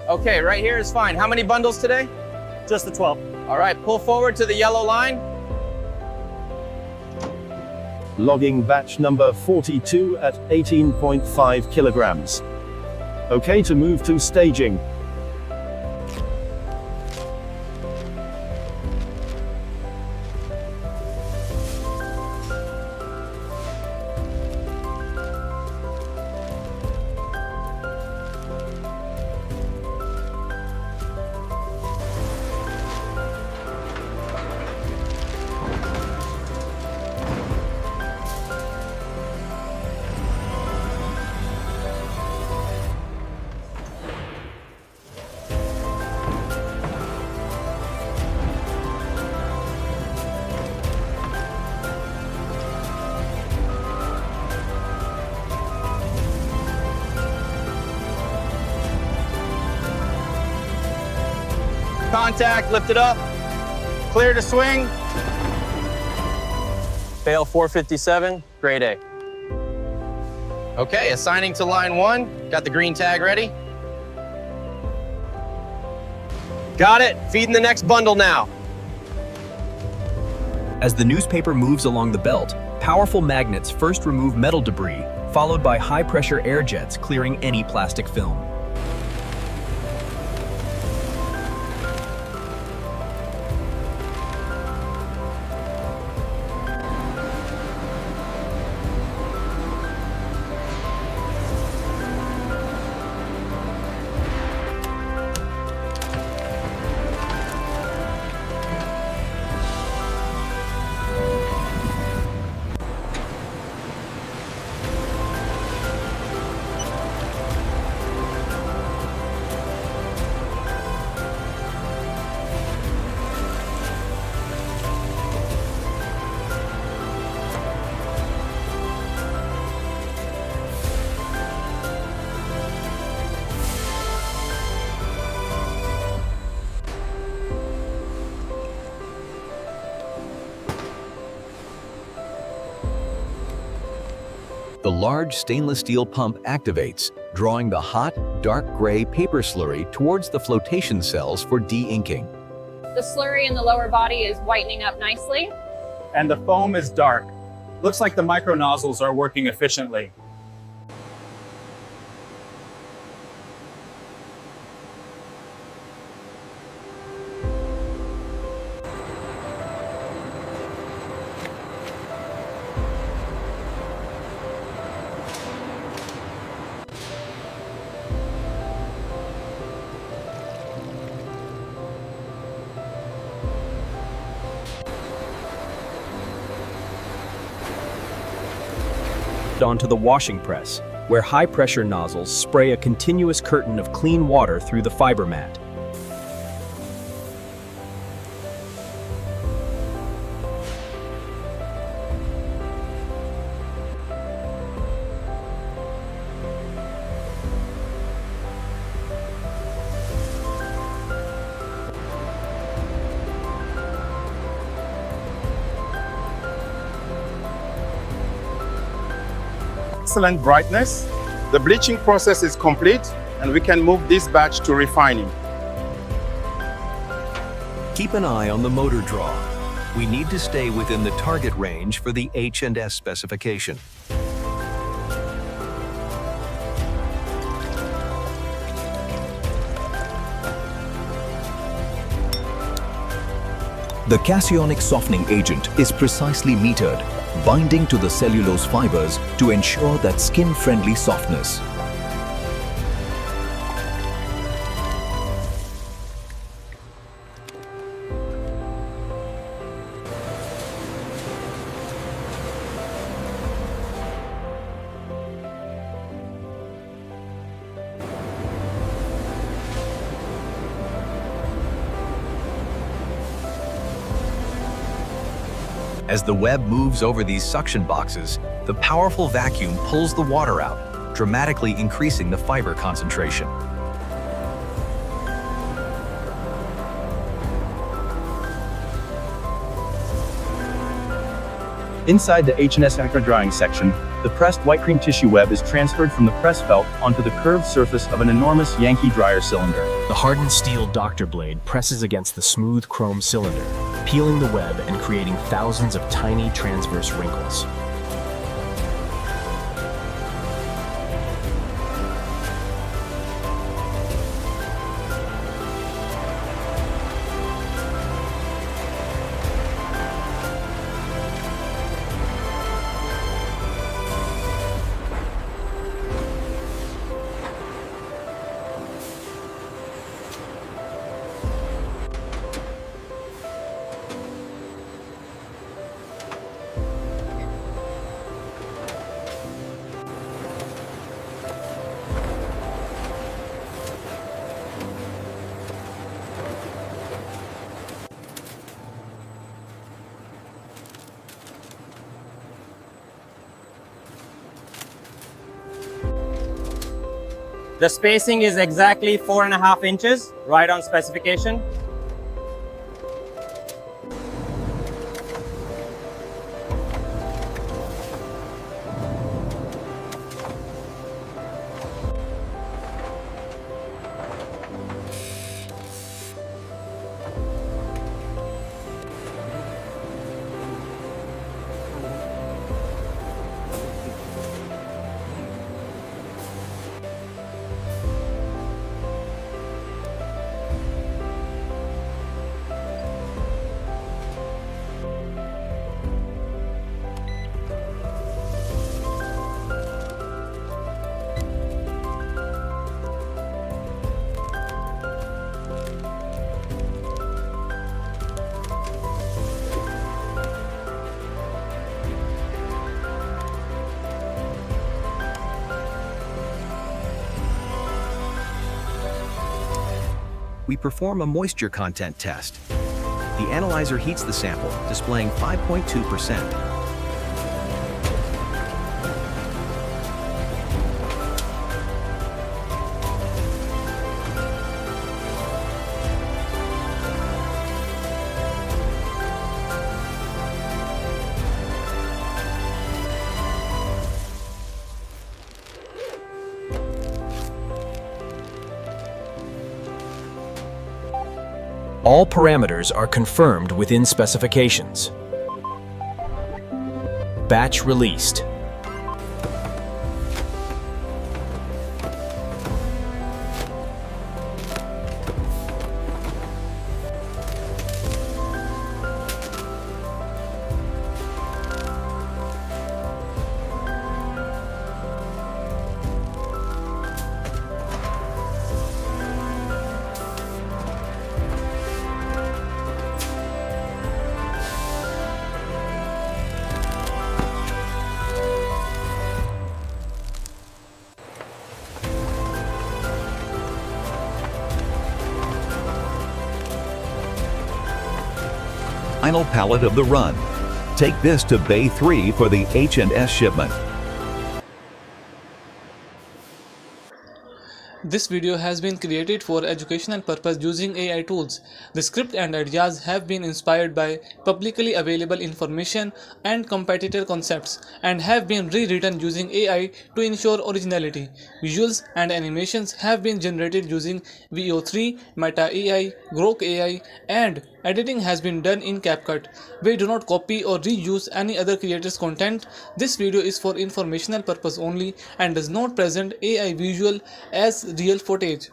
Okay, right here is fine. How many bundles today? Just the 12. All right, pull forward to the yellow line. Logging batch number 42 at 18.5 kilograms. Okay to move to staging. Contact, lift it up. Clear to swing. Fail 457, grade A. Okay, assigning to line 1. Got the green tag ready. Got it, feeding the next bundle now. As the newspaper moves along the belt, powerful magnets first remove metal debris, followed by high-pressure air jets clearing any plastic film. The large stainless steel pump activates, drawing the hot, dark gray paper slurry towards the flotation cells for de-inking. The slurry in the lower body is whitening up nicely. And the foam is dark. Looks like the micro nozzles are working efficiently. Onto the washing press, where high-pressure nozzles spray a continuous curtain of clean water through the fiber mat. Excellent brightness. The bleaching process is complete and we can move this batch to refining. Keep an eye on the motor draw. We need to stay within the target range for the H&S specification. The cationic softening agent is precisely metered, binding to the cellulose fibers to ensure that skin-friendly softness. As the web moves over these suction boxes, the powerful vacuum pulls the water out, dramatically increasing the fiber concentration. Inside the H&S Acro drying section, the pressed white cream tissue web is transferred from the press belt onto the curved surface of an enormous Yankee dryer cylinder. The hardened steel doctor blade presses against the smooth chrome cylinder, peeling the web and creating thousands of tiny transverse wrinkles. The spacing is exactly 4.5 inches, right on specification. We perform a moisture content test. The analyzer heats the sample, displaying 5.2%. All parameters are confirmed within specifications. Batch released. Final pallet of the run. Take this to Bay 3 for the H&S shipment. This video has been created for educational purpose using AI tools. The script and ideas have been inspired by publicly available information and competitor concepts and have been rewritten using AI to ensure originality. Visuals and animations have been generated using VO3, Meta AI, Grok AI, and editing has been done in CapCut. We do not copy or reuse any other creator's content. This video is for informational purpose only and does not present AI visual as real footage.